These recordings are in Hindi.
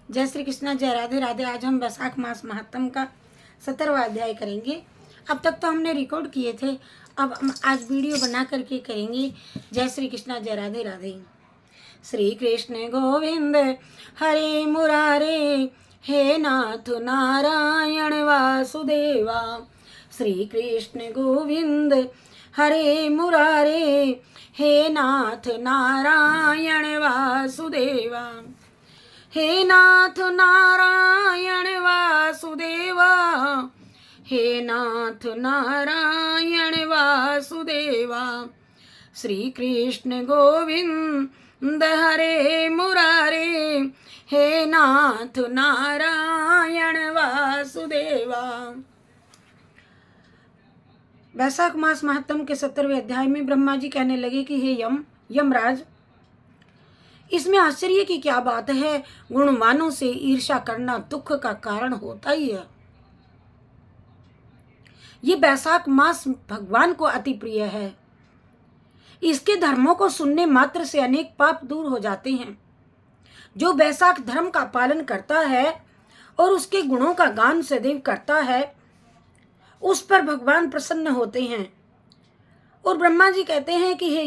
जय श्री कृष्णा, जय राधे राधे। आज हम वैशाख मास महात्म का 17वां अध्याय करेंगे। अब तक तो हमने रिकॉर्ड किए थे, अब हम आज वीडियो बना करके करेंगे। जय श्री कृष्णा, जय राधे राधे। श्री कृष्ण गोविंद हरे मुरारे, हे नाथ नारायण वासुदेवा। श्री कृष्ण गोविंद हरे मुरारे, हे नाथ नारायण वासुदेवा। हे नाथ नारायण वासुदेवा, हे नाथ नारायण वासुदेवा। श्री कृष्ण गोविंद हरे मुरारे, हे नाथ नारायण वासुदेवा। वैशाख मास महात्म के 17वें अध्याय में ब्रह्मा जी कहने लगे कि हे यमराज, इसमें आश्चर्य की क्या बात है। गुणवानों से ईर्ष्या करना दुख का कारण होता ही है। ये वैशाख मास भगवान को अति प्रिय है। इसके धर्मों को सुनने मात्र से अनेक पाप दूर हो जाते हैं। जो वैशाख धर्म का पालन करता है और उसके गुणों का गान सदैव करता है, उस पर भगवान प्रसन्न होते हैं। और ब्रह्मा जी कहते हैं कि हे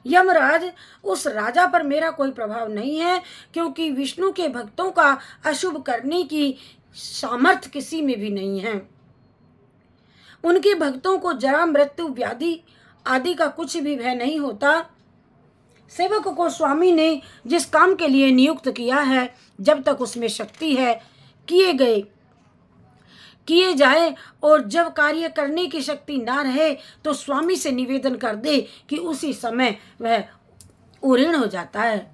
यमराज, उस राजा पर मेरा कोई प्रभाव नहीं है, क्योंकि विष्णु के भक्तों का अशुभ करने की सामर्थ्य किसी में भी नहीं है। उनके भक्तों को जरा मृत्यु व्याधि आदि का कुछ भी भय नहीं होता। सेवक को स्वामी ने जिस काम के लिए नियुक्त किया है, जब तक उसमें शक्ति है किए जाए, और जब कार्य करने की शक्ति ना रहे तो स्वामी से निवेदन कर दे कि उसी समय वह उऋण हो जाता है।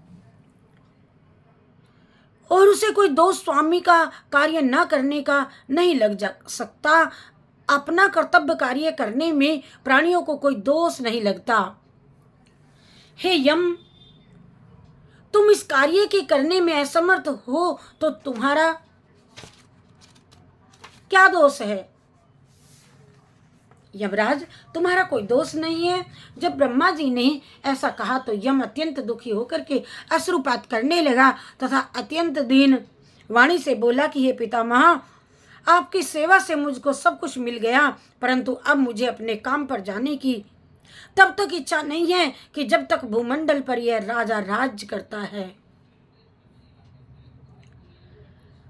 और उसे कोई दोष स्वामी का कार्य ना करने का नहीं लग जा सकता। अपना कर्तव्य कार्य करने में प्राणियों को कोई दोष नहीं लगता। हे यम, तुम इस कार्य के करने में असमर्थ हो तो तुम्हारा क्या दोष है। यमराज, तुम्हारा कोई दोष नहीं है। जब ब्रह्मा जी ने ऐसा कहा तो यम अत्यंत दुखी होकर के अश्रुपात करने लगा तथा अत्यंत दीन वाणी से बोला कि हे पितामह, आपकी सेवा से मुझको सब कुछ मिल गया, परंतु अब मुझे अपने काम पर जाने की तब तक इच्छा नहीं है कि जब तक भूमंडल पर यह राजा राज करता है।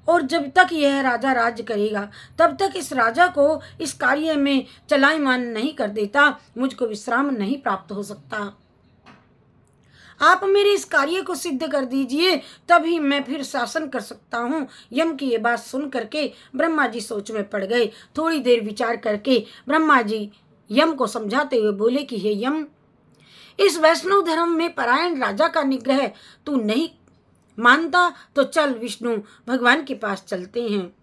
और जब तक यह राजा राज करेगा, तब तक इस राजा को इस कार्य में चलायमान नहीं कर देता, मुझको विश्राम नहीं प्राप्त हो सकता। आप मेरे इस कार्य को सिद्ध कर दीजिए, तभी मैं फिर शासन कर सकता हूँ। यम की ये बात सुन करके ब्रह्मा जी सोच में पड़ गए। थोड़ी देर विचार करके ब्रह्मा जी यम को समझाते हुए बोले कि हे यम, इस वैष्णव धर्म में परायण राजा का निग्रह तू नहीं मानता तो चल, विष्णु भगवान के पास चलते हैं,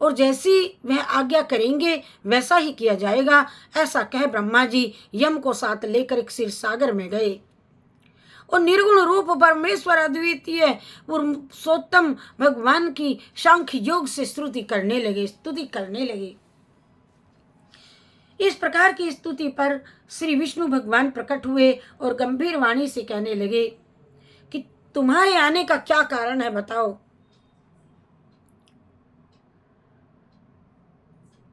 और जैसी वह आज्ञा करेंगे वैसा ही किया जाएगा। ऐसा कह ब्रह्मा जी यम को साथ लेकर एक क्षीर सागर में गए और निर्गुण रूप परमेश्वर अद्वितीय पुरुषोत्तम भगवान की सांख्य योग से स्तुति करने लगे। इस प्रकार की स्तुति पर श्री विष्णु भगवान प्रकट हुए और गंभीर वाणी से कहने लगे कि तुम्हारे आने का क्या कारण है, बताओ।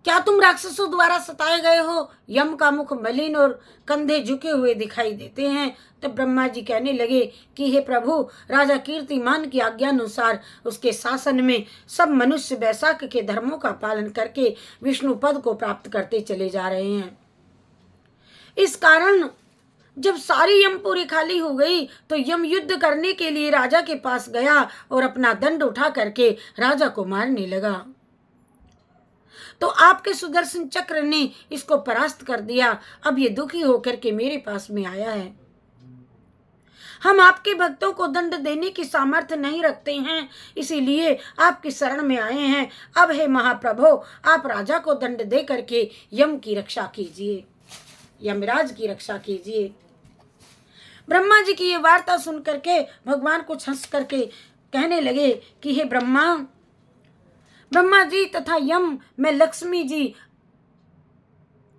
क्या तुम राक्षसों द्वारा सताए गए हो। यम का मुख मलिन और कंधे झुके हुए दिखाई देते हैं। तब ब्रह्मा जी कहने लगे कि हे प्रभु, राजा कीर्तिमान की आज्ञा अनुसार उसके शासन में सब मनुष्य वैशाख के धर्मों का पालन करके विष्णु पद को प्राप्त करते चले जा रहे हैं। इस कारण जब सारी यमपुरी खाली हो गई तो यम युद्ध करने के लिए राजा के पास गया और अपना दंड उठा करके राजा को मारने लगा। तो आपके सुदर्शन चक्र ने इसको परास्त कर दिया। अब ये दुखी होकर के मेरे पास में आया है। हम आपके भक्तों को दंड देने की सामर्थ्य नहीं रखते हैं, इसीलिए आपकी शरण में आए हैं। अब हे महाप्रभु, आप राजा को दंड दे करके यम की रक्षा कीजिए, यमराज की रक्षा कीजिए। ब्रह्मा जी की ये वार्ता सुन करके भगवान कुछ हंस करके कहने लगे कि हे ब्रह्मा जी तथा यम, मैं लक्ष्मी जी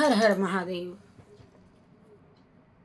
हर हर महादेव।